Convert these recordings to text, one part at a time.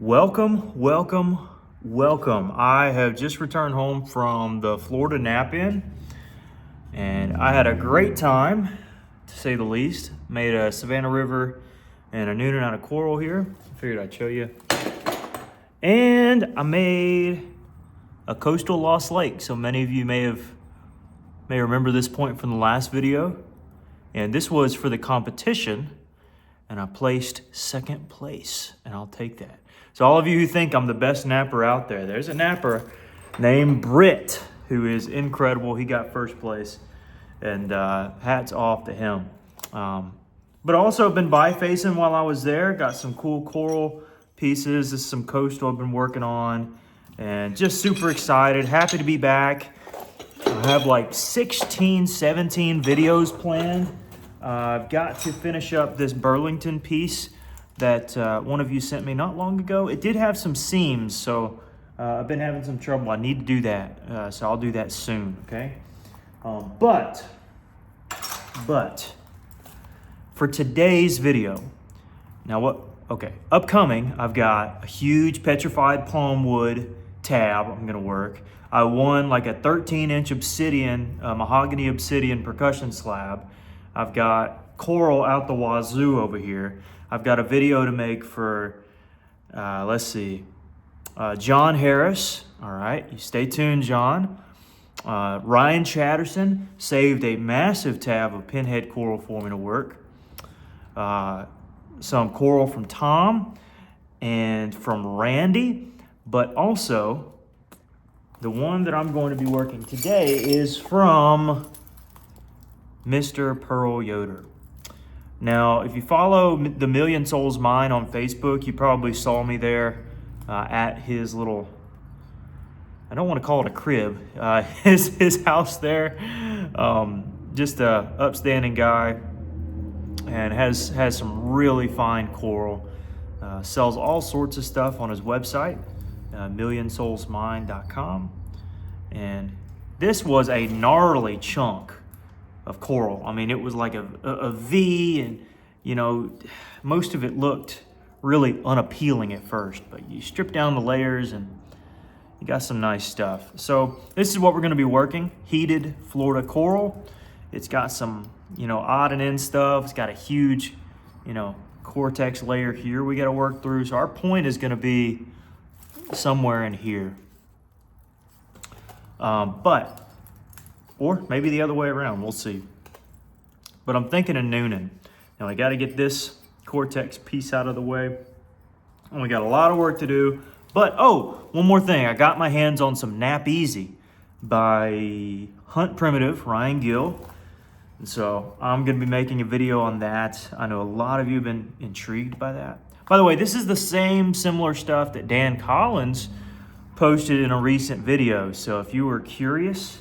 Welcome, welcome, welcome. I have just returned home from the Florida Nap-In, and I had a great time, to say the least. Made a Savannah River and a NEWNAN out of coral here. Figured I'd show you. And I made a coastal lost lake. So many of you may remember this point from the last video. And this was for the competition, and I placed second place, and I'll take that. So all of you who think I'm the best napper out there, there's a napper named Britt who is incredible. He got first place, and hats off to him. But also been bifacing while I was there. Got some cool coral pieces. This is some coastal I've been working on, and just super excited. Happy to be back. I have like 16, 17 videos planned. I've got to finish up this Burlington piece that one of you sent me not long ago. It did have some seams, so I've been having some trouble. I need to do that, so I'll do that soon, okay? But for today's video, upcoming, I've got a huge petrified palm wood tab I'm gonna work. I won like a 13-inch obsidian, mahogany obsidian percussion slab. I've got coral out the wazoo over here. I've got a video to make for, John Harris. All right, you stay tuned, John. Ryan Chatterson saved a massive tab of pinhead coral for me to work. Some coral from Tom and from Randy, but also the one that I'm going to be working today is from Mr. Pearl Yoder. Now, if you follow the Million Souls Mine on Facebook, you probably saw me there at his little, I don't want to call it a crib, his house there. Just a upstanding guy, and has some really fine coral. Sells all sorts of stuff on his website, millionsoulsmine.com. And this was a gnarly chunk of coral. I mean, it was like a V, and you know, most of it looked really unappealing at first, but you strip down the layers and you got some nice stuff. So this is what we're gonna be working, heated Florida coral. It's got some, odd and end stuff. It's got a huge, cortex layer here we gotta work through. So our point is gonna be somewhere in here. Or maybe the other way around, we'll see. But I'm thinking of NEWNAN. Now I gotta get this cortex piece out of the way. And we got a lot of work to do. But, one more thing. I got my hands on some Nap Easy by Hunt Primitive, Ryan Gill. And so I'm gonna be making a video on that. I know a lot of you have been intrigued by that. By the way, this is the similar stuff that Dan Collins posted in a recent video. So if you were curious,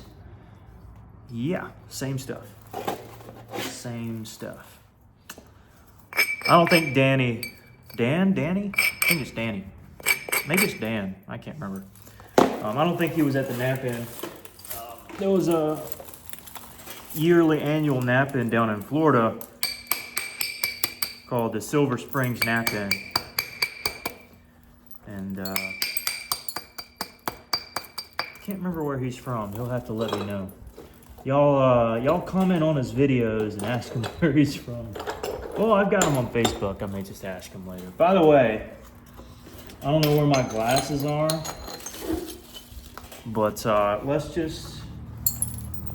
yeah, same stuff. Same stuff. I don't think Danny? I think it's Danny. Maybe it's Dan, I can't remember. I don't think he was at the Nap-In. There was a yearly annual Nap-In down in Florida called the Silver Springs Nap-In. And can't remember where he's from. He'll have to let me know. Y'all comment on his videos and ask him where he's from. Well, I've got him on Facebook. I may just ask him later. By the way, I don't know where my glasses are, but let's just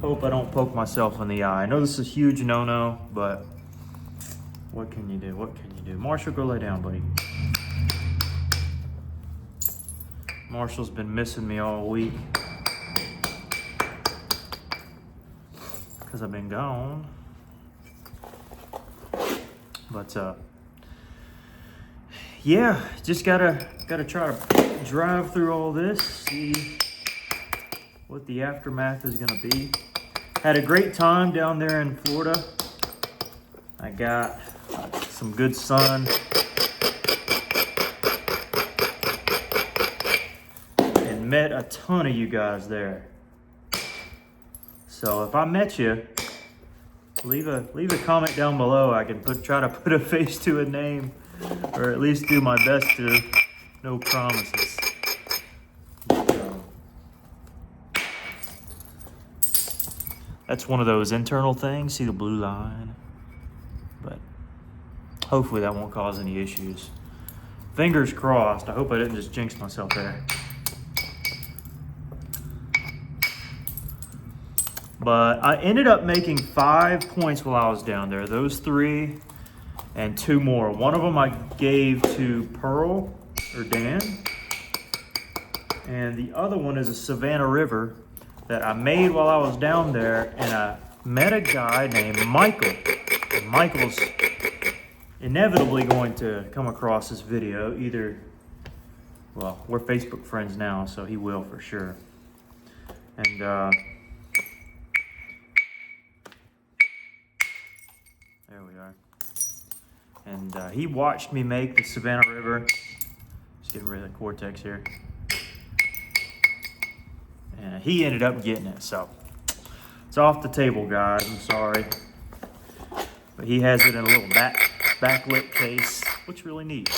hope I don't poke myself in the eye. I know this is a huge no-no, but what can you do? What can you do? Marshall, go lay down, buddy. Marshall's been missing me all week because I've been gone. But yeah, just gotta try to drive through all this, see what the aftermath is gonna be. Had a great time down there in Florida. I got some good sun. And met a ton of you guys there. So if I met you, leave a comment down below. I can try to put a face to a name, or at least do my best to. No promises. That's one of those internal things. See the blue line? But hopefully that won't cause any issues. Fingers crossed. I hope I didn't just jinx myself there. But I ended up making 5 points while I was down there. Those 3 and 2 more. One of them I gave to Pearl or Dan. And the other one is a Savannah River that I made while I was down there. And I met a guy named Michael. And Michael's inevitably going to come across this video. Either, well, we're Facebook friends now, so he will for sure. And there we are. And he watched me make the Savannah River. Just getting rid of the Cortex here. And he ended up getting it, so it's off the table, guys. I'm sorry. But he has it in a little backlit case. Looks really neat.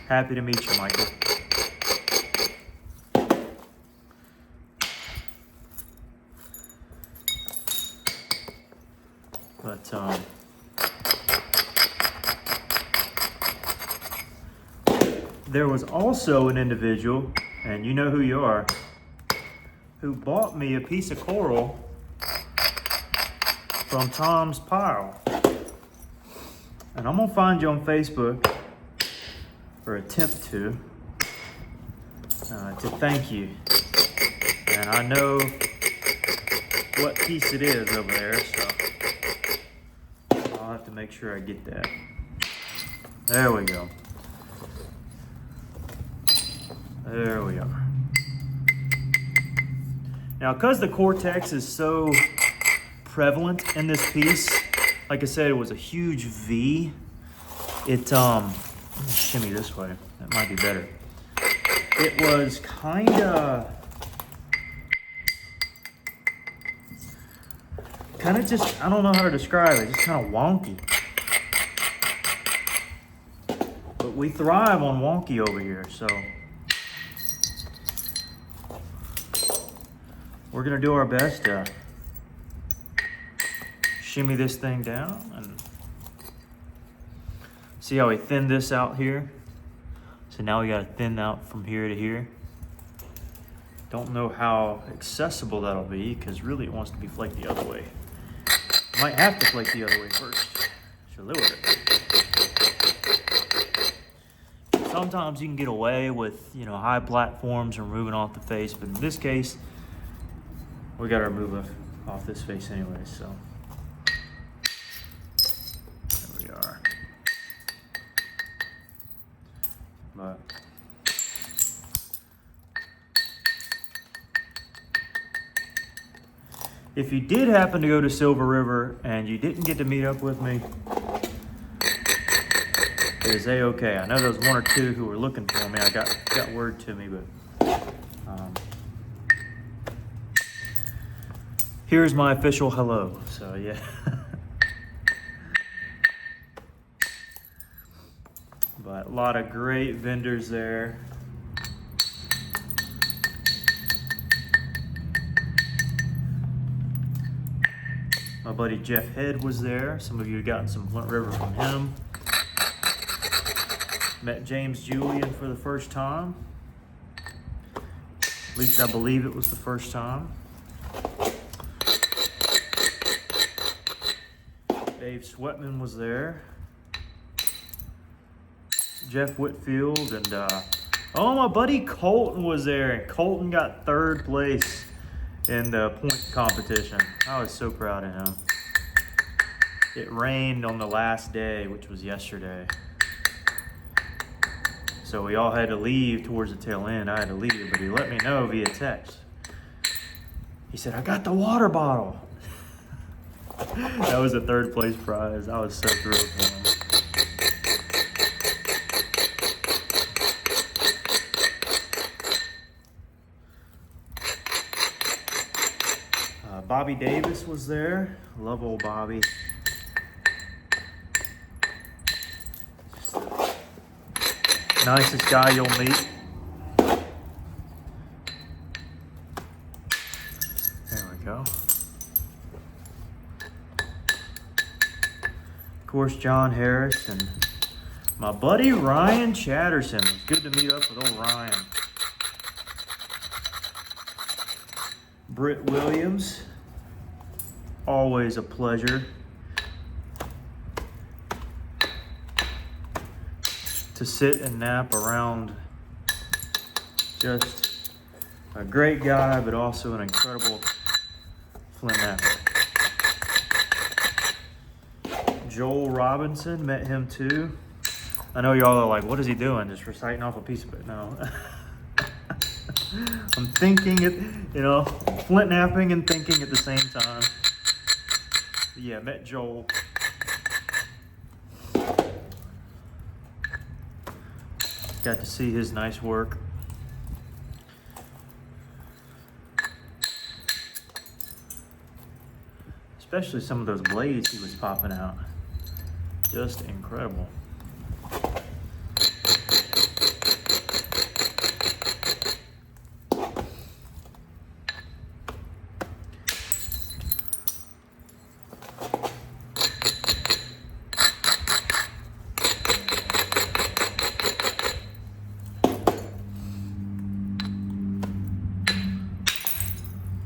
Happy to meet you, Michael. But there was also an individual, and you know who you are, who bought me a piece of coral from Tom's Pile. And I'm gonna find you on Facebook, or attempt to thank you. And I know what piece it is over there, so I'll have to make sure I get that. There we go. There we are. Now, because the Cortex is so prevalent in this piece, like I said, it was a huge V. Let me shimmy this way. That might be better. It was kind of just, I don't know how to describe it, just kind of wonky. But we thrive on wonky over here, so we're gonna do our best to shimmy this thing down and see how we thin this out here. So now we gotta thin out from here to here. Don't know how accessible that'll be, because really it wants to be flaked the other way. Might have to flake the other way first. Should lower it. Sometimes you can get away with, high platforms removing off the face, but in this case, we gotta remove off this face anyway, so. There we are. But if you did happen to go to Silver River and you didn't get to meet up with me, it is A-okay. I know there was 1 or 2 who were looking for me. I got word to me, but here's my official hello. So yeah. But a lot of great vendors there. My buddy Jeff Head was there. Some of you have gotten some Flint River from him. Met James Julian for the first time. At least I believe it was the first time. Dave Sweatman was there. Jeff Whitfield and my buddy Colton was there, and Colton got 3rd place in the point competition. I was so proud of him. It rained on the last day, which was yesterday. So we all had to leave towards the tail end. I had to leave, but he let me know via text. He said, I got the water bottle. That was a 3rd place prize. I was so thrilled for him. Bobby Davis was there. Love old Bobby. Nicest guy you'll meet. There we go. Of course, John Harris and my buddy Ryan Chatterson. It's good to meet up with old Ryan. Britt Williams, always a pleasure to sit and nap around. Just a great guy, but also an incredible Flintknapper. Joel Robinson, met him too. I know y'all are like, what is he doing? Just reciting off a piece of it? No. I'm thinking it, you know, Flintknapping and thinking at the same time. But yeah, met Joel. Got to see his nice work. Especially some of those blades he was popping out. Just incredible.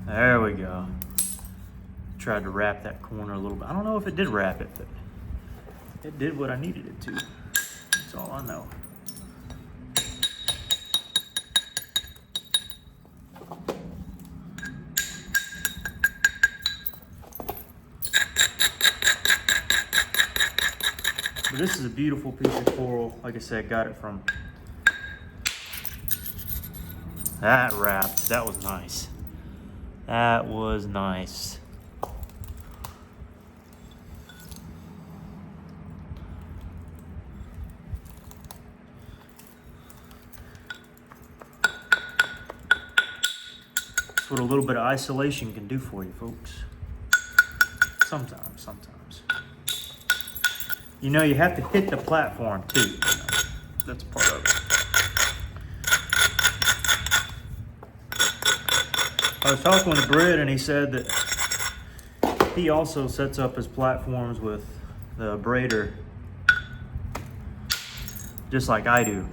There we go. Tried to wrap that corner a little bit. I don't know if it did wrap it, but it did what I needed it to. That's all I know. But this is a beautiful piece of coral. Like I said, got it from that wrapped. That was nice. That was nice. That's what a little bit of isolation can do for you, folks. Sometimes. You know, you have to hit the platform too. You know? That's part of it. I was talking with Britt and he said that he also sets up his platforms with the braider just like I do.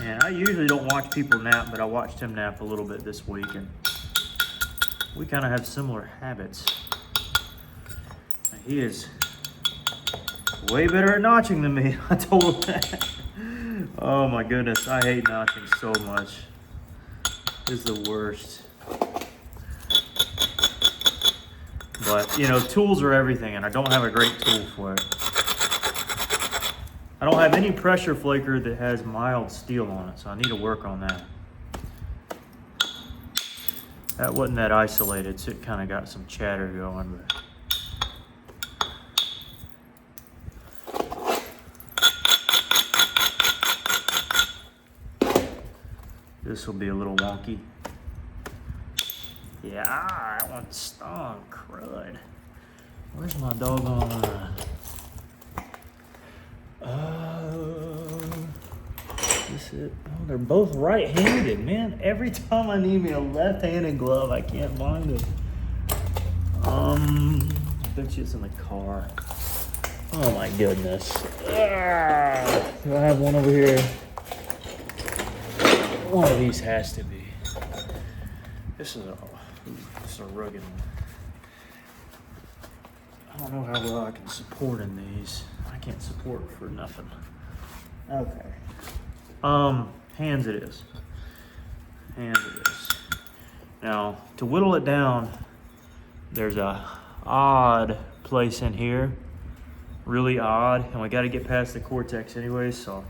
And I usually don't watch people nap, but I watched him nap a little bit this week and we kind of have similar habits. He is way better at notching than me. I told him that. Oh my goodness, I hate notching so much. It's the worst. But you know, tools are everything, and I don't have a great tool for it. I don't have any pressure flaker that has mild steel on it, so I need to work on that. That wasn't that isolated, so it kind of got some chatter going, but this will be a little wonky. Yeah, that one stung, crud. Where's my doggone, this it? Oh, they're both right-handed, man. Every time I need me a left-handed glove, I can't find it. I bet you it's in the car. Oh my goodness. Do I have one over here? One of these has to be. This is a rugged one. I don't know how well I can support in these. I can't support for nothing. Okay. Hands it is. Hands it is. Now, to whittle it down, there's a odd place in here. Really odd. And we got to get past the cortex anyway, so.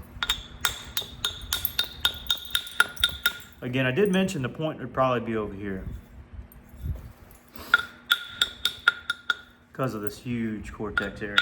Again, I did mention the point would probably be over here because of this huge cortex area.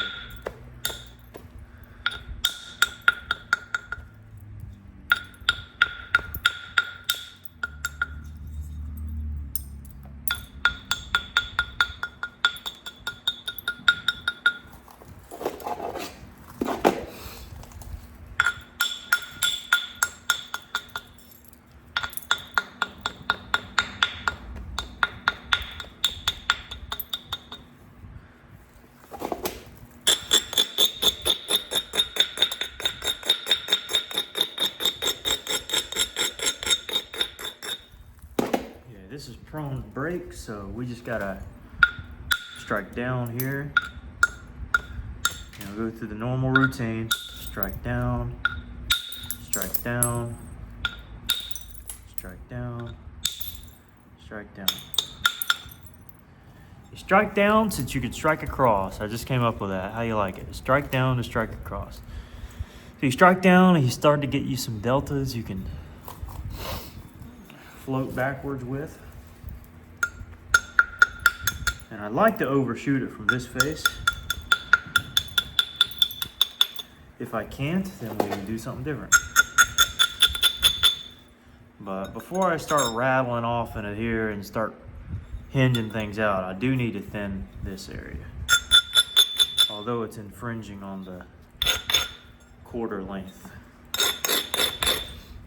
prone to break, so we just gotta strike down here. Go through the normal routine. Strike down, strike down, strike down, strike down. You strike down since you can strike across. I just came up with that. How you like it? Strike down to strike across. So you strike down and you start to get you some deltas you can float backwards with. And I like to overshoot it from this face. If I can't, then we can do something different. But before I start rattling off in it here and start hinging things out, I do need to thin this area. Although it's infringing on the quarter length.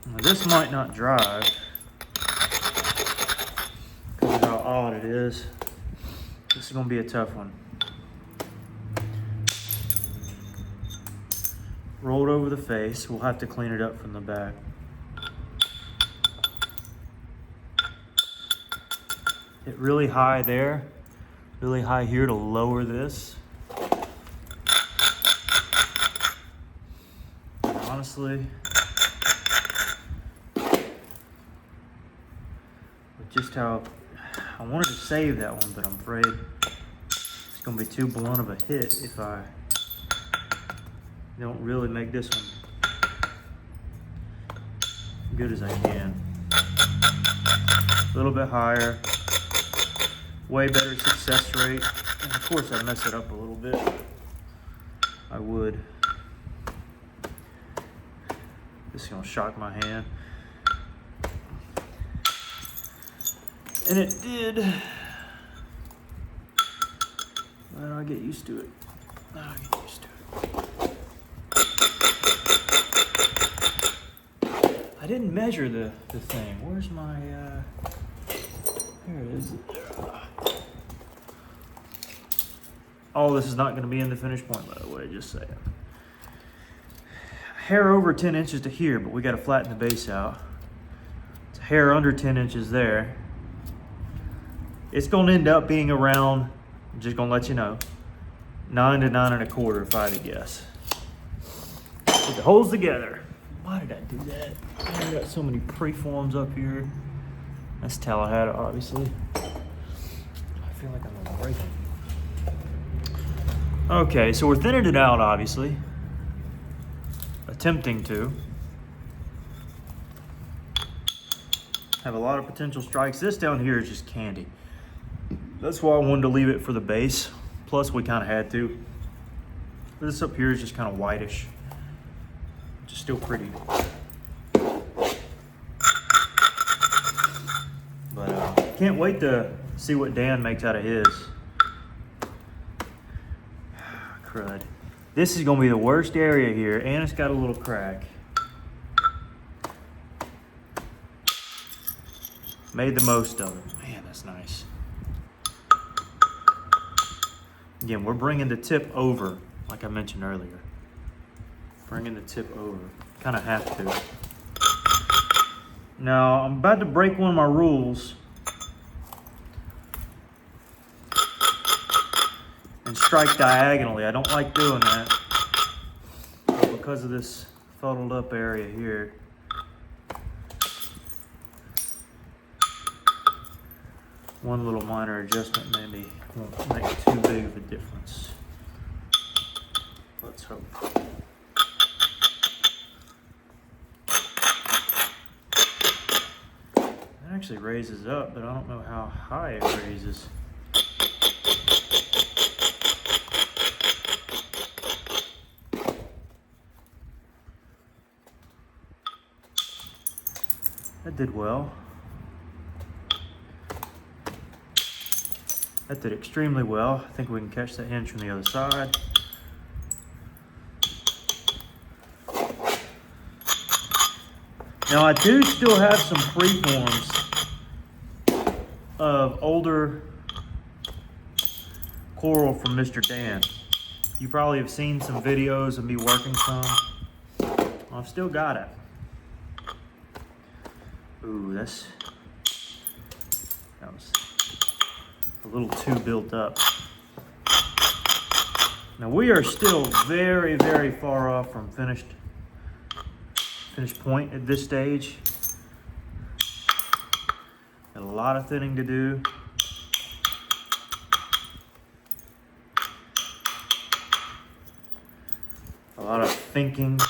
Now, this might not drive because of how odd it is. This is gonna be a tough one. Rolled over the face. We'll have to clean it up from the back. Hit really high there, really high here to lower this. And honestly, with just how I wanted to save that one, but I'm afraid it's gonna be too blunt of a hit if I don't really make this one good as I can. A little bit higher, way better success rate. And of course I mess it up a little bit. I would. This is gonna shock my hand. And it did. Well, I get used to it. I get used to it. I didn't measure the thing. Where's my, here it is. All this is not gonna be in the finish point, by the way, just saying. A hair over 10 inches to here, but we gotta flatten the base out. It's a hair under 10 inches there. It's gonna end up being around, I'm just gonna let you know, 9 to 9 1/4 if I had to guess. Put the holes together. Why did I do that? I got so many preforms up here. That's Tallahassee, obviously. I feel like I'm gonna break it. Okay, so we're thinning it out, obviously. Attempting to. Have a lot of potential strikes. This down here is just candy. That's why I wanted to leave it for the base. Plus, we kind of had to. This up here is just kind of whitish. Which is still pretty. But can't wait to see what Dan makes out of his. Crud. This is gonna be the worst area here, and it's got a little crack. Made the most of it. Man, that's nice. Again, we're bringing the tip over, like I mentioned earlier. Bringing the tip over. Kind of have to. Now, I'm about to break one of my rules and strike diagonally. I don't like doing that. But because of this fuddled up area here, one little minor adjustment maybe won't make too big of a difference. Let's hope. It actually raises up, but I don't know how high it raises. That did well. That did extremely well. I think we can catch that hinge from the other side. Now I do still have some preforms of older coral from Mr. Dan. You probably have seen some videos of me working some. I've still got it. Ooh, That was a little too built up. Now we are still very, very far off from finished point at this stage. Got a lot of thinning to do. A lot of thinking.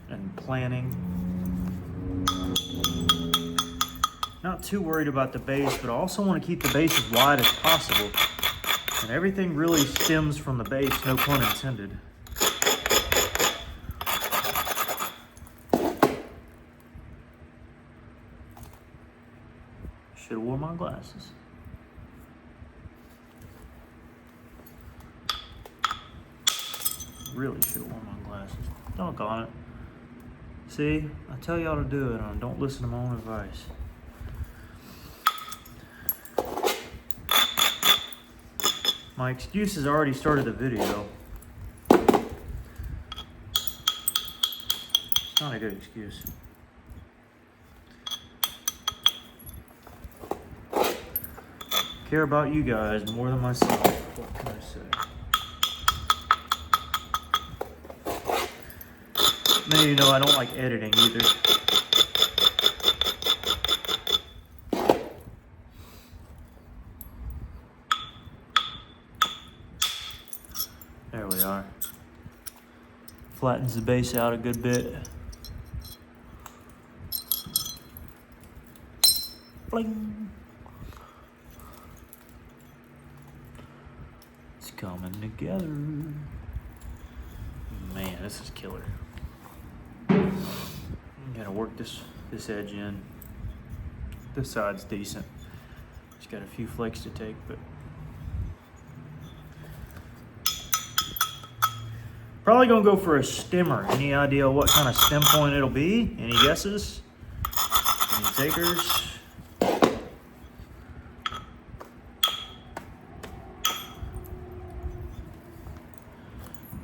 And planning. Not too worried about the base, but I also want to keep the base as wide as possible. And everything really stems from the base, no pun intended. Should have worn my glasses. Really should have worn my glasses. Doggone it. See, I tell y'all to do it, and don't listen to my own advice. My excuses already started the video. It's not a good excuse. Care about you guys more than myself. What can I say? Many of you know I don't like editing either. There we are. Flattens the base out a good bit. Bling. It's coming together. Man, this is killer. Gotta work this edge in. This side's decent. Just got a few flakes to take, but probably gonna go for a stemmer. Any idea what kind of stem point it'll be? Any guesses? Any takers?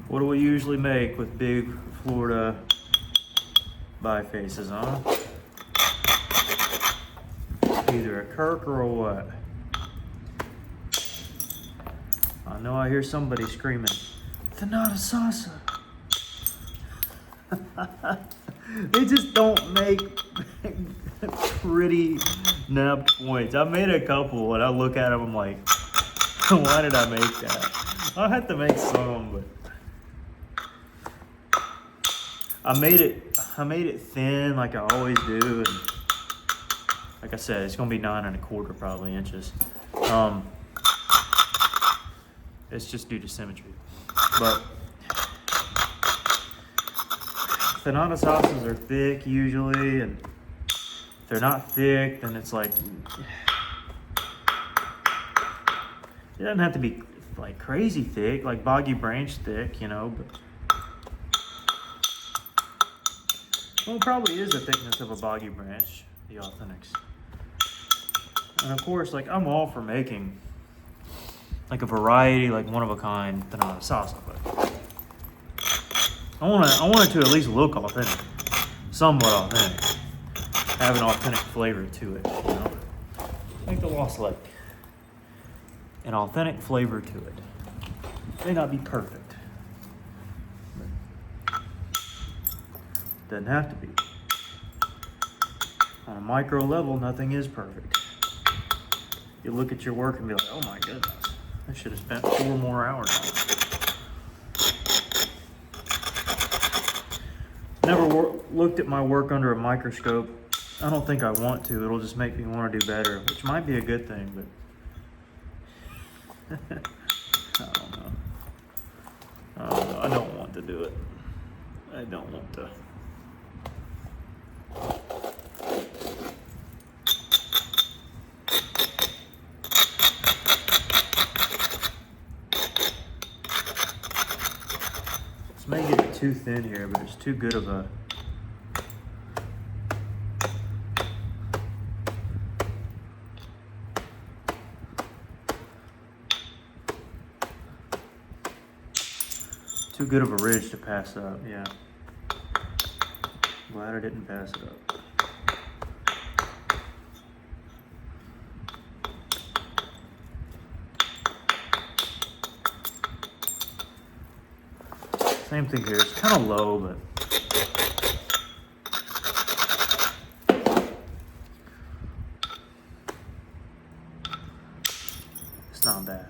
What do we usually make with big Florida bifaces, huh? Either a Kirk or a what? I know I hear somebody screaming, "Thanata Salsa." They just don't make pretty napped points. I made a couple and I look at them, I'm like, why did I make that? I had to make some, but I made it thin like I always do, and like I said, it's gonna be 9 1/4 probably inches. It's just due to symmetry. But Thanata sauces are thick usually, and if they're not thick, then it's like, it doesn't have to be like crazy thick, like boggy branch thick, you know, but well, it probably is the thickness of a boggy branch, the Authentics. And of course, like, I'm all for making like a variety, like one of a kind Thanata salsa, but I want it to at least look authentic, somewhat authentic, have an authentic flavor to it, you know, like the Lost Lake, an authentic flavor to it. May not be perfect, but doesn't have to be. On a micro level, nothing is perfect. You look at your work and be like, oh my goodness, I should have spent 4 more hours on it. Never looked at my work under a microscope. I don't think I want to. It'll just make me want to do better, which might be a good thing, but I don't know. I don't want to do it. I don't want to. This may get too thin here, but it's too good of a ridge to pass up, yeah. glad I didn't pass it up. Same thing here, it's kind of low, but it's not bad.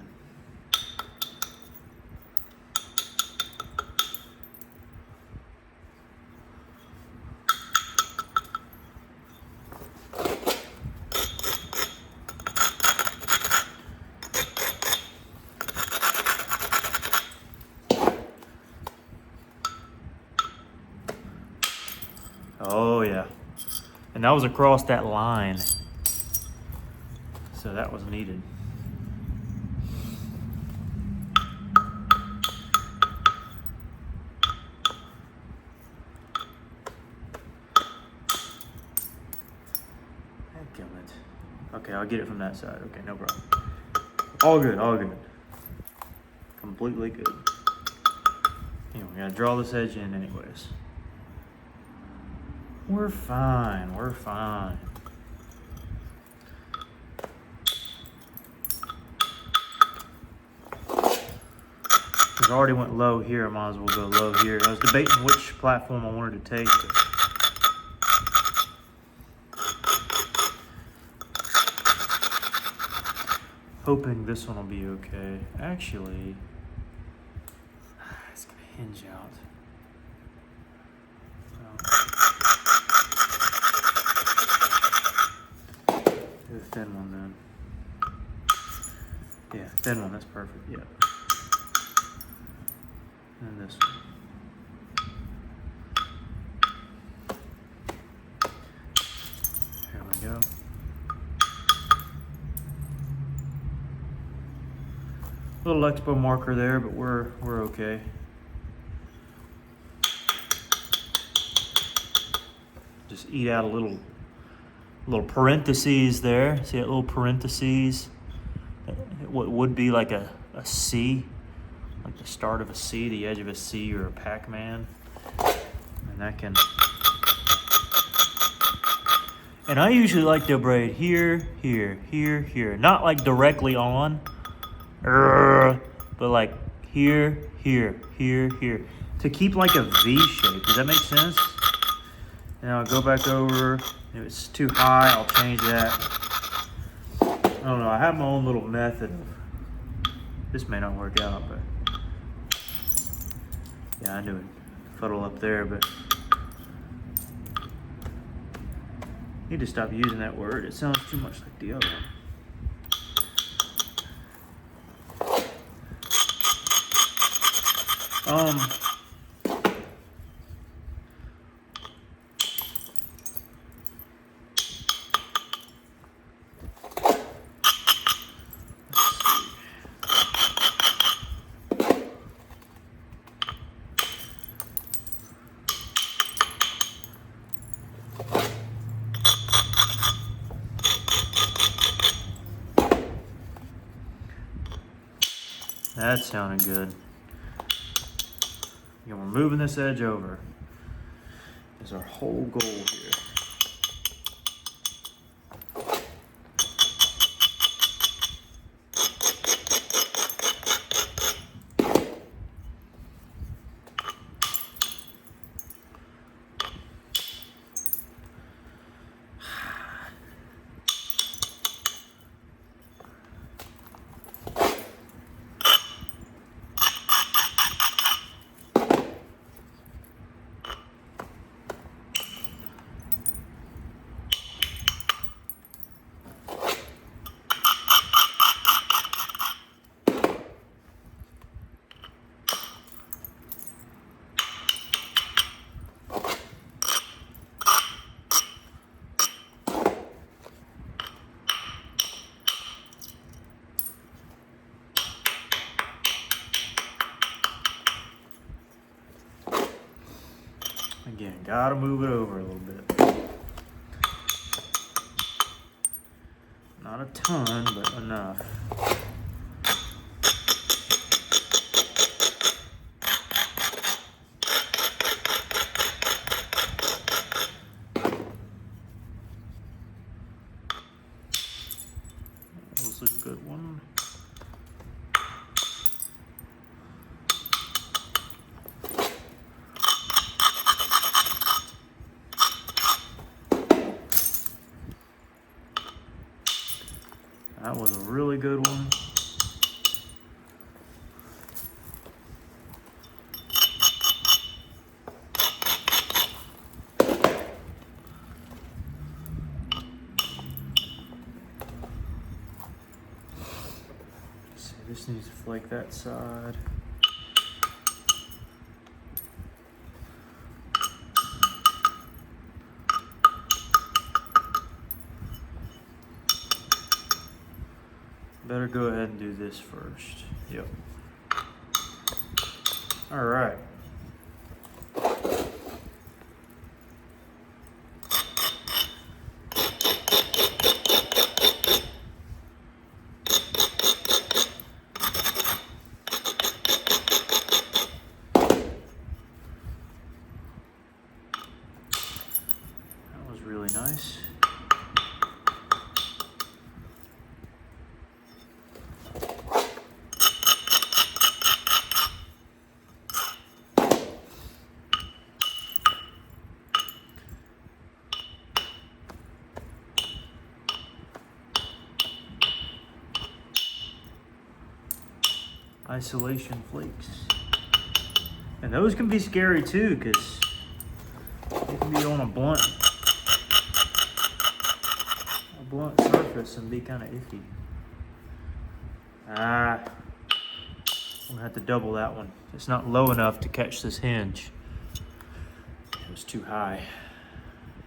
Oh yeah, and that was across that line, so that was needed. Okay, I'll get it from that side. Okay, no problem. All good, all good. Completely good. Anyway, we gotta draw this edge in anyways. We're fine, we're fine. I already went low here, I might as well go low here. I was debating which platform I wanted to take. Hoping this one will be okay. Actually, it's gonna hinge out. Do a thin one then. Yeah, thin one, that's perfect, yeah. And this one. Here we go. Little expo marker there, but we're okay. Just eat out a little parentheses there. See that little parentheses? What would be like a C, like the start of a C, the edge of a C or a Pac-Man, and that can. And I usually like to braid here, here, here, here, not like directly on. But like here, here, here, here, to keep like a V shape. Does that make sense? Now I'll go back over. If it's too high, I'll change that. I don't know. I have my own little method. This may not work out, but yeah, I knew it. Fuddle up there, but need to stop using that word. It sounds too much like the other one. That sounded good. And we're moving this edge over. Is our whole goal here. Again, gotta move it over a little bit. Not a ton, but enough. Just needs to flake that side. Better go ahead and do this first. Yep. All right. That was really nice. Isolation flakes. And those can be scary too, because they can be on a blunt surface and be kind of iffy. I'm gonna have to double that one. It's not low enough to catch this hinge. It was too high.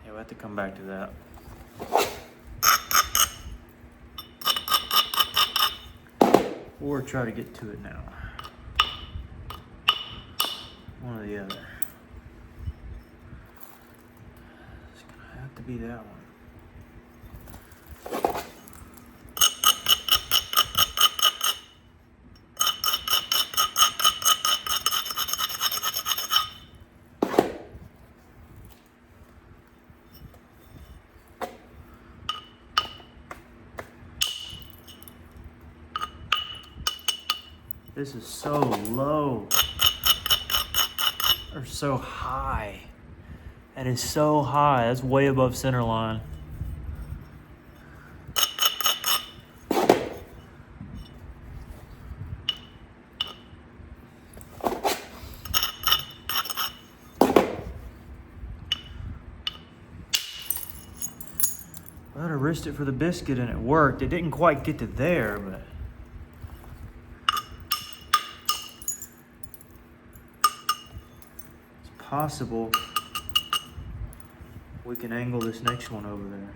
Yeah, we'll have to come back to that. Or try to get to it now. One or the other. It's gonna have to be that one. This is so low, or so high. That is so high. That's way above center line. I risked it for the biscuit and it worked. It didn't quite get to there, but possible we can angle this next one over there.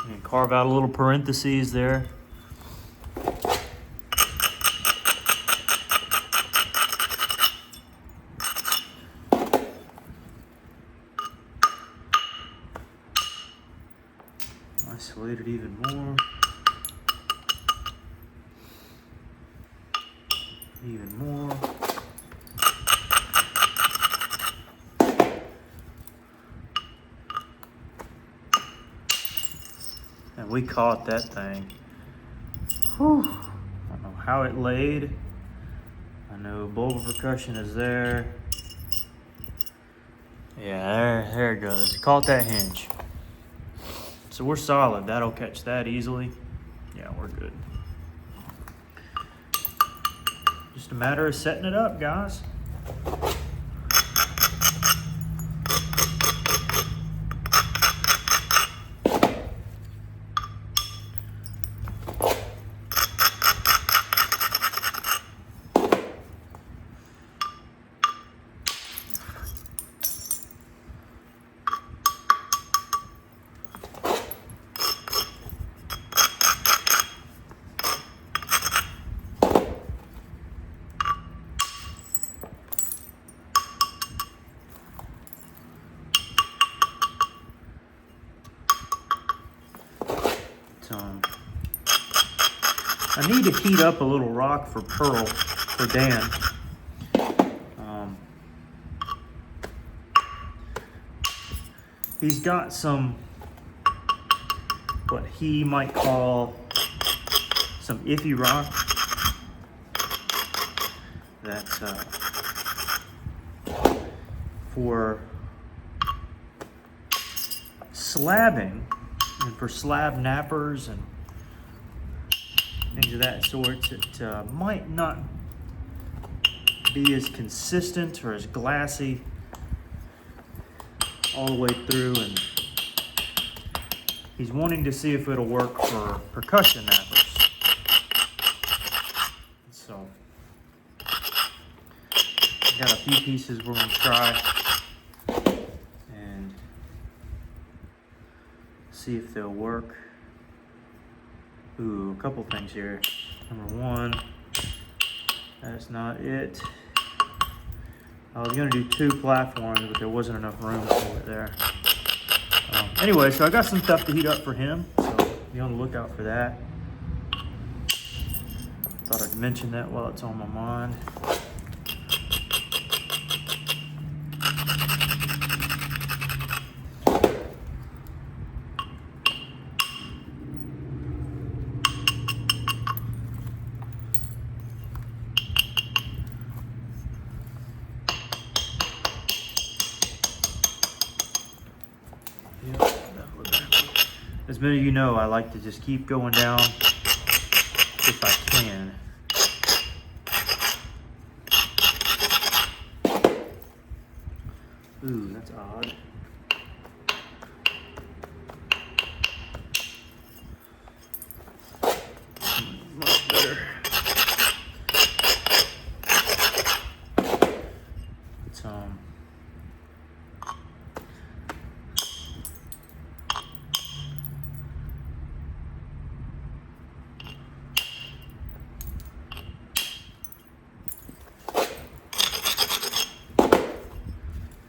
And carve out a little parentheses there. Isolate it even more. Even more. And we caught that thing. Whew. I don't know how it laid. I know bowl of percussion is there. Yeah, there it goes. Caught that hinge. So we're solid. That'll catch that easily. Yeah, we're good. Just a matter of setting it up, guys. I need to heat up a little rock for Pearl, for Dan. He's got some, what he might call some iffy rock. That's for slabbing and for slab nappers and things of that sort. It might not be as consistent or as glassy all the way through, and He's wanting to see if it'll work for percussion nappers. So, got a few pieces we're gonna try and see if they'll work. Ooh, a couple things here. Number one, that's not it. I was gonna do 2 platforms, but there wasn't enough room for it there. Anyway, so I got some stuff to heat up for him, so be on the lookout for that. Thought I'd mention that while it's on my mind. As many of you know, I like to just keep going down if I can. Ooh, that's odd. Much better. It's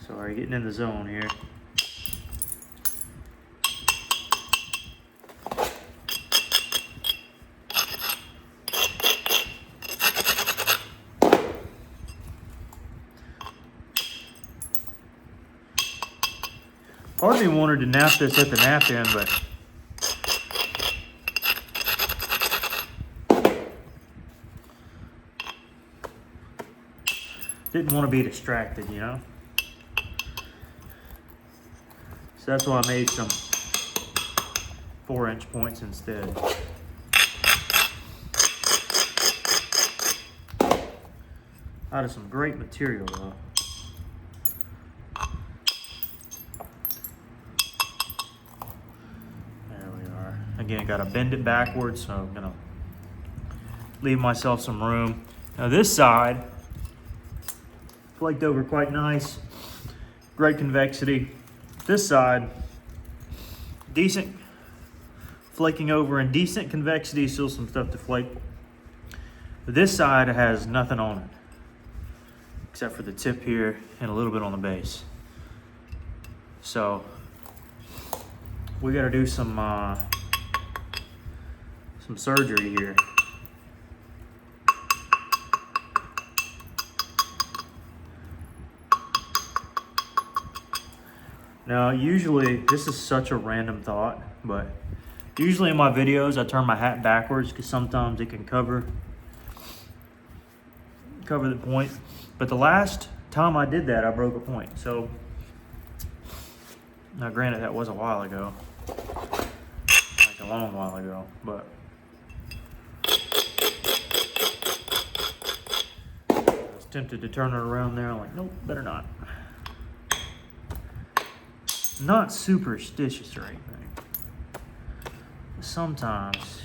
Sorry, getting in the zone here. Part of me wanted to nap this at the nap in, but didn't want to be distracted, you know? So that's why I made some 4-inch points instead. Out of some great material though. There we are. Again, gotta bend it backwards, so I'm gonna leave myself some room. Now this side, flaked over quite nice, great convexity. This side, decent flaking over and decent convexity, still some stuff to flake. But this side has nothing on it, except for the tip here and a little bit on the base. So we gotta do some surgery here. Now, usually, this is such a random thought, but usually in my videos, I turn my hat backwards because sometimes it can cover the point. But the last time I did that, I broke a point. So, now granted, that was a while ago, like a long while ago, but I was tempted to turn it around there. I'm like, nope, better not. Not superstitious or anything. Sometimes,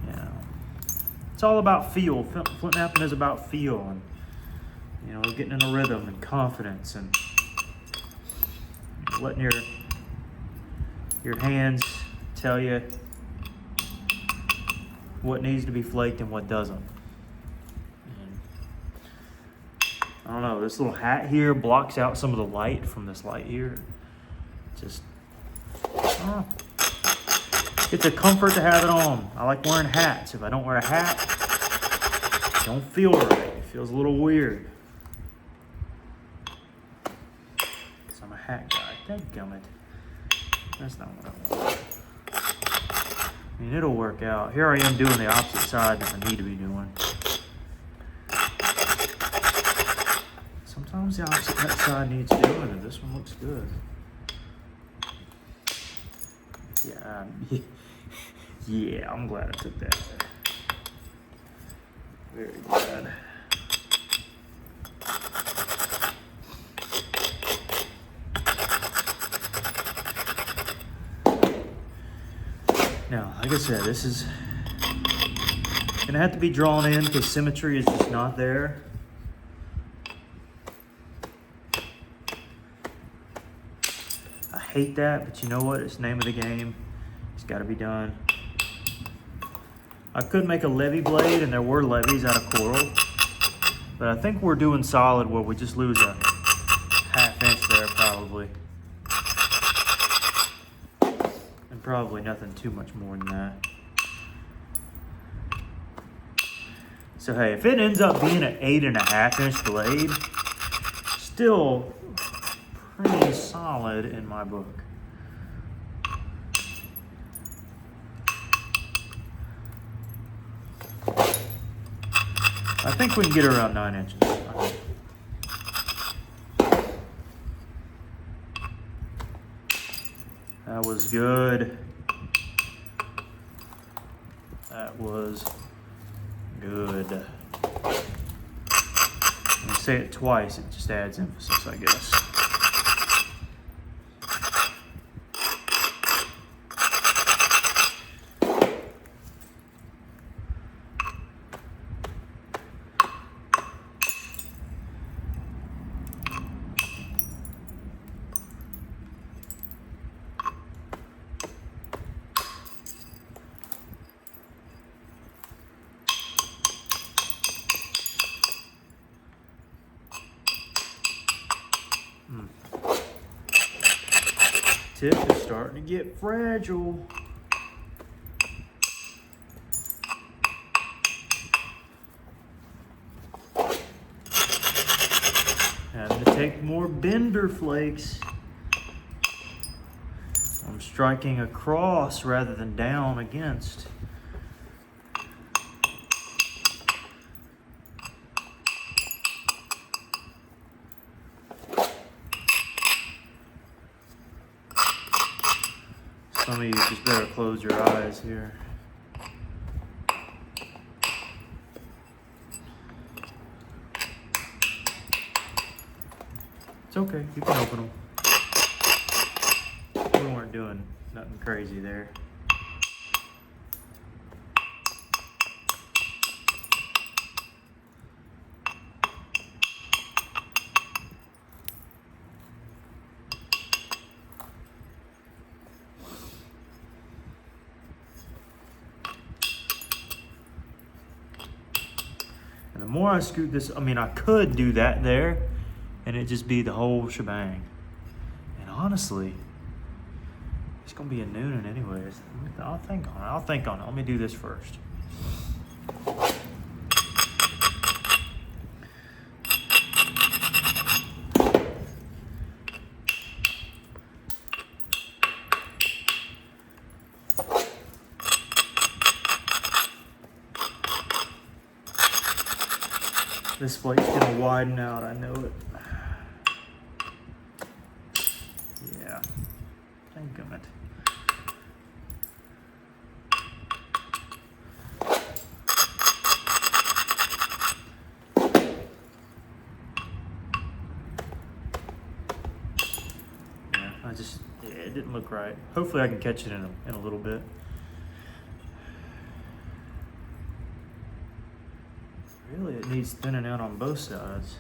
you know, it's all about feel. Flintknapping is about feel, and you know, getting in a rhythm and confidence, and letting your hands tell you what needs to be flaked and what doesn't. I don't know, this little hat here blocks out some of the light from this light here. Just, it's a comfort to have it on. I like wearing hats. If I don't wear a hat, I don't feel right. It feels a little weird. Because I'm a hat guy. Dadgummit. That's not what I want. I mean, it'll work out. Here I am doing the opposite side that I need to be doing. Sometimes the opposite side needs doing, and this one looks good. Yeah, yeah, I'm glad I took that. Very good. Now, like I said, this is gonna have to be drawn in because symmetry is just not there. I hate that, but you know what? It's the name of the game. It's gotta be done. I could make a levy blade, and there were levies out of coral, but I think we're doing solid where we just lose a ½ inch there probably. And probably nothing too much more than that. So hey, if it ends up being an 8½ inch blade, still pretty solid in my book. I think we can get around 9 inches. That was good. That was good. When you say it twice, it just adds emphasis, I guess. Tip is starting to get fragile. Having to take more bender flakes. I'm striking across rather than down against. Some of you just better close your eyes here. It's okay, you can open them. We weren't doing nothing crazy there. And the more I scoot this, I mean, I could do that there and it just be the whole shebang. And honestly, it's gonna be a NEWNAN anyways. I'll think on it, I'll think on it. Let me do this first. This flake's gonna widen out, I know it. Yeah, thank goodness. Yeah, it didn't look right. Hopefully I can catch it in a little bit. Really, it needs thinning out on both sides.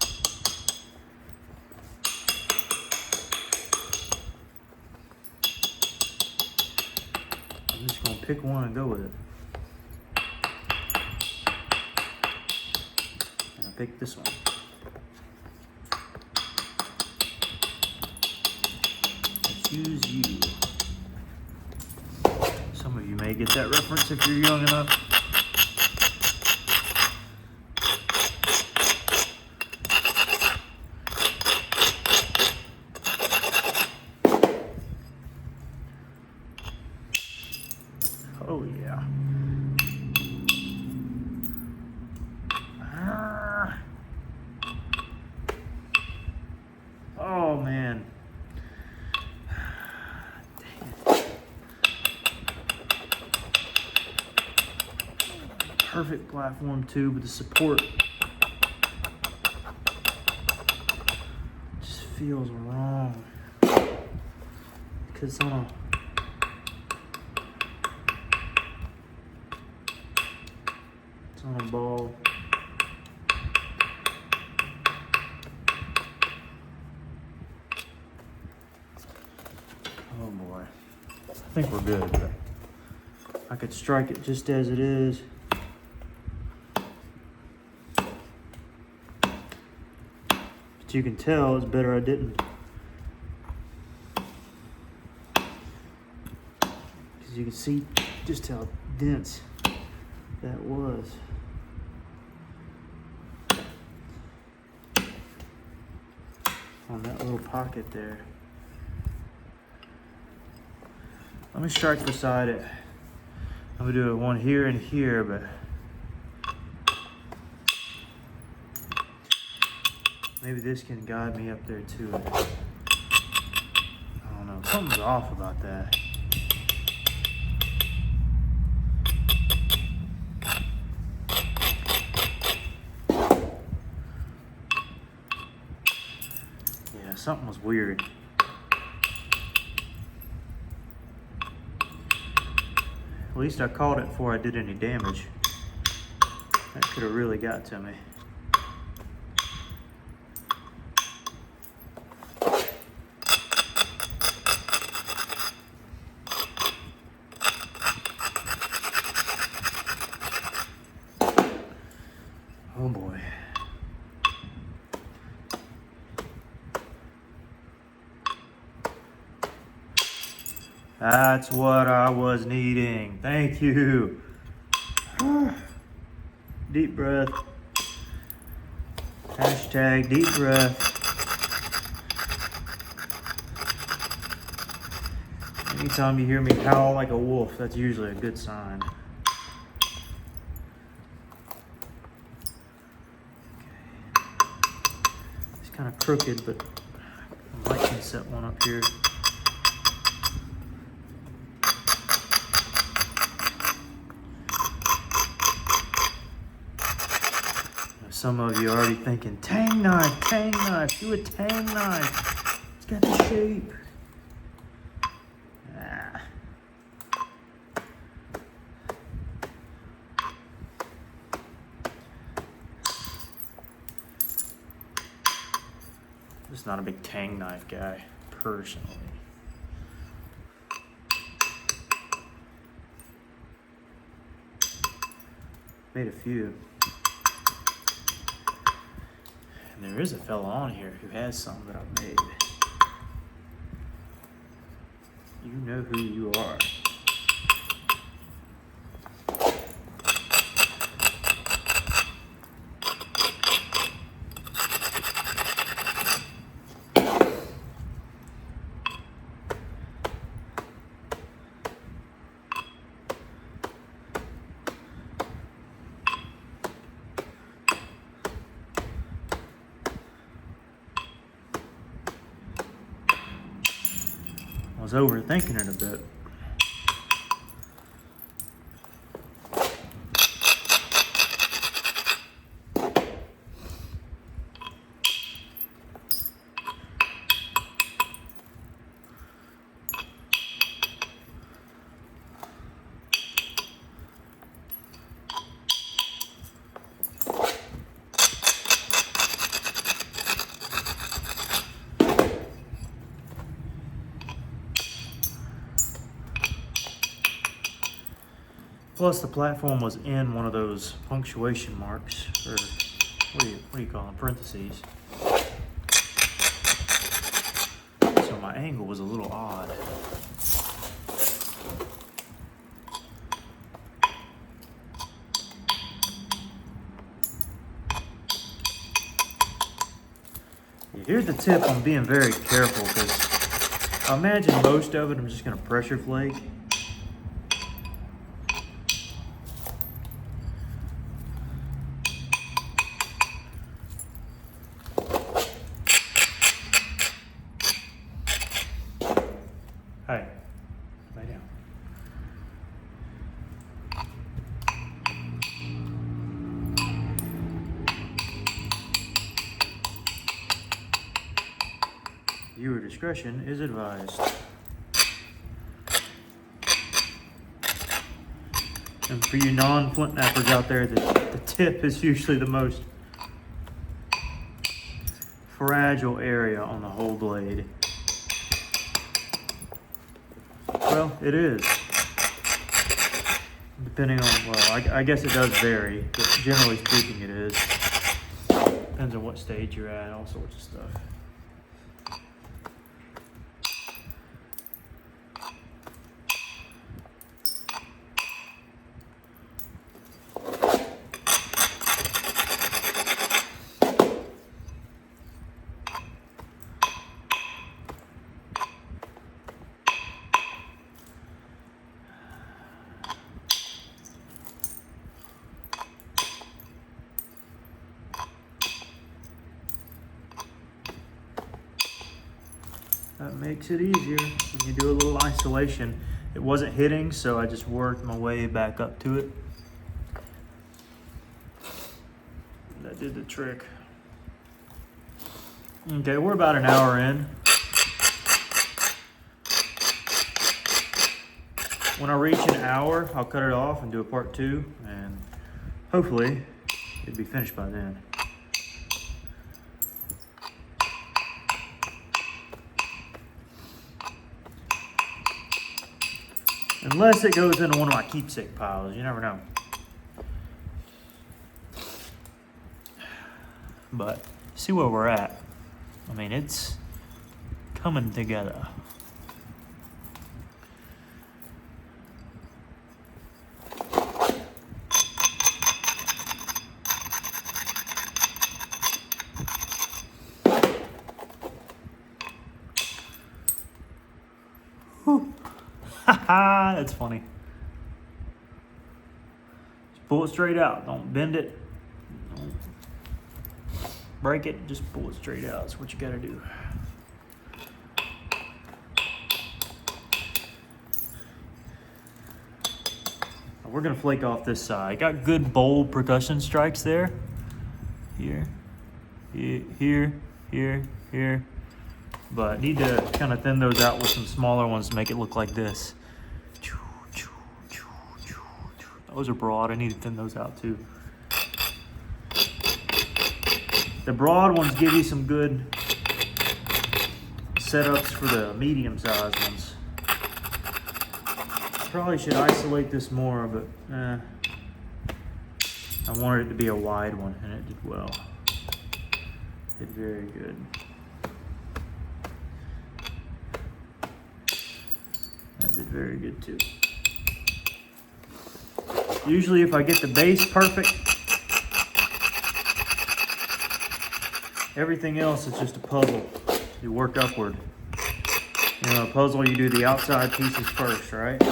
I'm just gonna pick one and go with it. And I picked this one. Choose you. Some of you may get that reference if you're young enough. Oh yeah. Oh man. Perfect platform too, but the support just feels wrong because it's on on a ball. Oh boy. I think we're good, but I could strike it just as it is. But you can tell it's better I didn't. Because you can see just how dense that was. On that little pocket there. Let me strike beside it. I'm gonna do one here and here, but maybe this can guide me up there to it. I don't know, something's off about that. Yeah, something was weird. At least I caught it before I did any damage. That could have really got to me. Oh boy. That's what I was needing. Thank you. Deep breath. Hashtag deep breath. Anytime you hear me howl like a wolf, that's usually a good sign. It's kind of crooked, but I might can set one up here. Some of you are already thinking, tang knife, do a tang knife. It's got the shape. Ah. I'm just not a big tang knife guy, personally. Made a few. And there is a fella on here who has some that I've made. You know who you are. I was overthinking it a bit. Plus, the platform was in one of those punctuation marks, or what do you call them, parentheses. So my angle was a little odd. You hear the tip, I'm being very careful because I imagine most of it I'm just going to pressure flake. Hey, lay down. Viewer discretion is advised. And for you non-flint knappers out there, the tip is usually the most fragile area on the whole blade. Well, it is. Depending on, well, I guess it does vary, but generally speaking it is. Depends on what stage you're at, all sorts of stuff. That makes it easier when you do a little isolation. It wasn't hitting, so I just worked my way back up to it. That did the trick. Okay, we're about an hour in. When I reach an hour, I'll cut it off and do a part 2, and hopefully it'll be finished by then. Unless it goes into one of my keepsake piles, you never know. But see where we're at. I mean, it's coming together. Whew. Haha, that's funny. Just pull it straight out. Don't bend it. Don't break it. Just pull it straight out. That's what you gotta do. We're gonna flake off this side. Got good bold percussion strikes there. Here, here, here. But need to kind of thin those out with some smaller ones to make it look like this. Those are broad. I need to thin those out too. The broad ones give you some good setups for the medium-sized ones. Probably should isolate this more, but I wanted it to be a wide one, and it did well. Did very good. That did very good too. Usually if I get the base perfect, everything else is just a puzzle. You work upward. You know, a puzzle, you do the outside pieces first, right?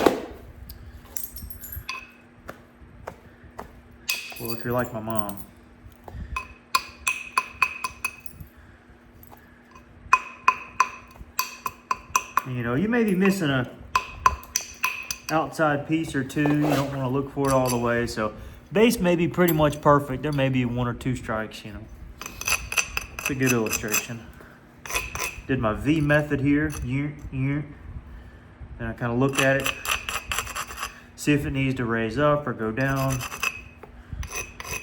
Well, if you're like my mom. You know, you may be missing a outside piece or two. You don't want to look for it all the way. So base may be pretty much perfect. There may be 1 or 2 strikes, you know. It's a good illustration. Did my V method here. Then I kind of look at it. See if it needs to raise up or go down.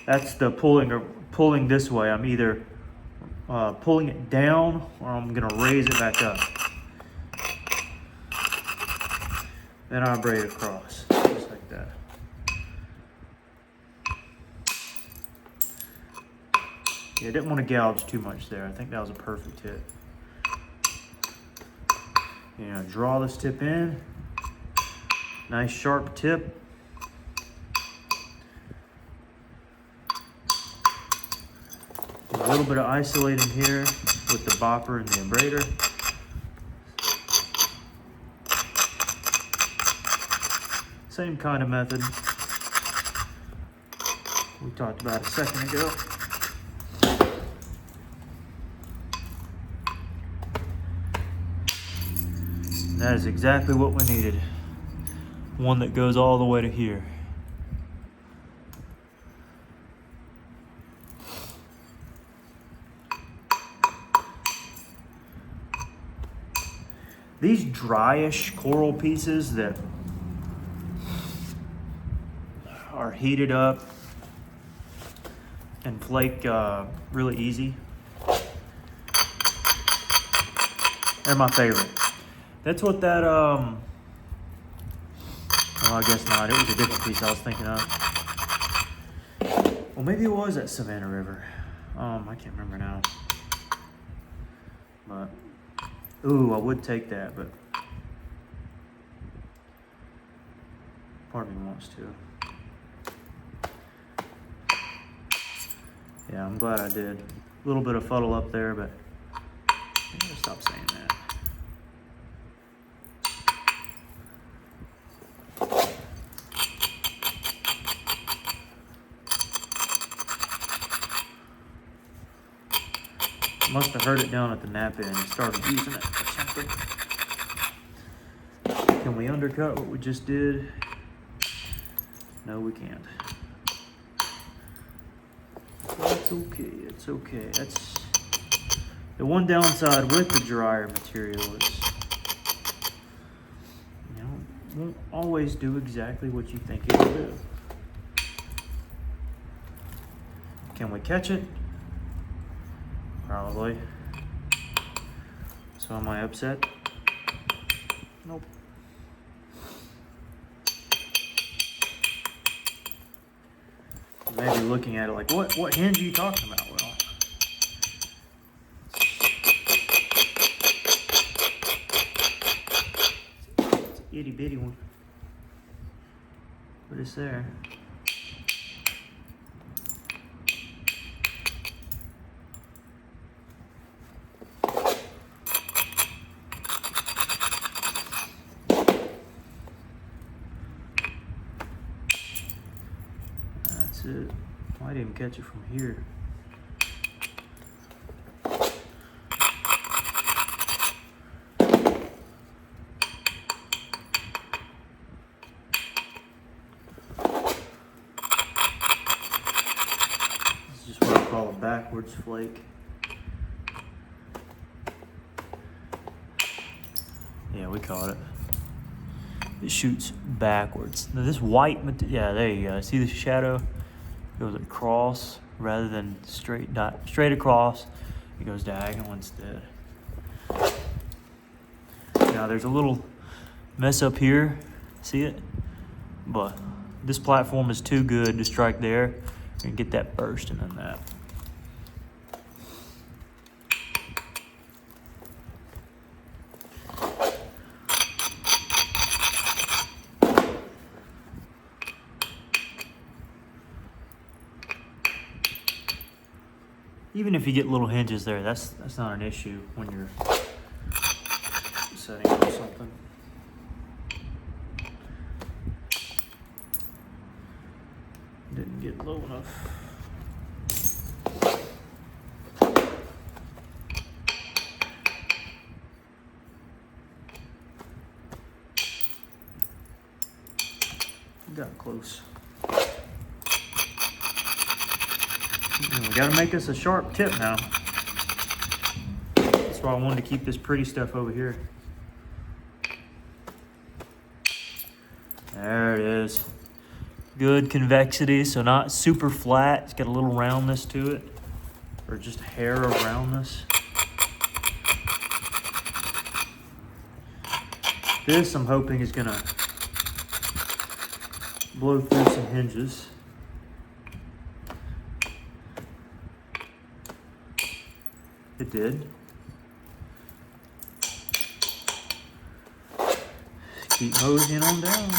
That's the pulling this way. I'm either pulling it down or I'm gonna raise it back up. Then I braid across, just like that. Yeah, I didn't want to gouge too much there. I think that was a perfect hit. You know, draw this tip in. Nice sharp tip. A little bit of isolating here with the bopper and the abrader. Same kind of method we talked about a second ago. And that is exactly what we needed. One that goes all the way to here. These dryish coral pieces that are heated up and flake really easy. They're my favorite. That's what that, well, I guess not. It was a different piece I was thinking of. Well, maybe it was at Savannah River. I can't remember now. But, ooh, I would take that, but part of me wants to. Yeah, I'm glad I did. A little bit of fuddle up there, but yeah, stop saying that. Must have heard it down at the Napa and started using it or something. Can we undercut what we just did? No, we can't. That's okay, it's okay. That's the one downside with the dryer material is, you know, it won't always do exactly what you think it will do. Can we catch it? Probably. So am I upset? Nope. Maybe looking at it like, what hinge are you talking about, Will? It's an itty bitty one. But it's there. That's it. Might even catch it from here. This is just what I call a backwards flake. Yeah, we caught it. It shoots backwards. Now this white material, yeah, there you go. See the shadow? Goes across rather than straight across. It goes diagonal instead. Now there's a little mess up here. See it? But this platform is too good to strike there and get that burst and then that. Even if you get little hinges there, that's not an issue when you're setting up something. Didn't get low enough. Got close. We gotta make us a sharp tip now. That's why I wanted to keep this pretty stuff over here. There it is. Good convexity, so not super flat. It's got a little roundness to it, or just hair of roundness. This I'm hoping is gonna blow through some hinges. It did. Keep moseying on down.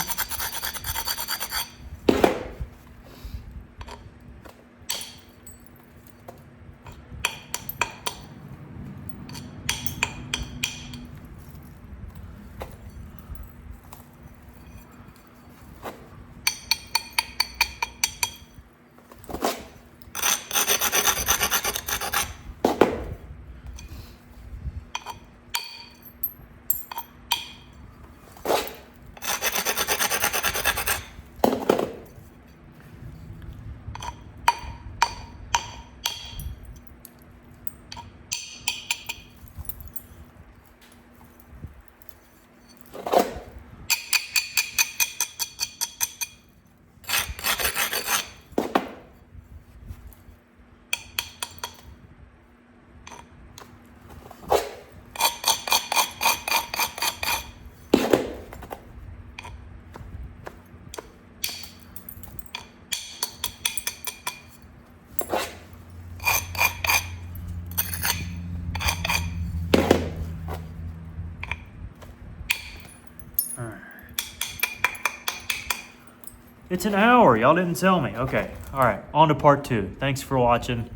It's an hour. Y'all didn't tell me. Okay. All right. On to part 2. Thanks for watching.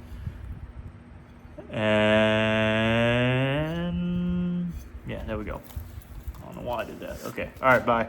And yeah, there we go. I don't know why I did that. Okay. All right. Bye.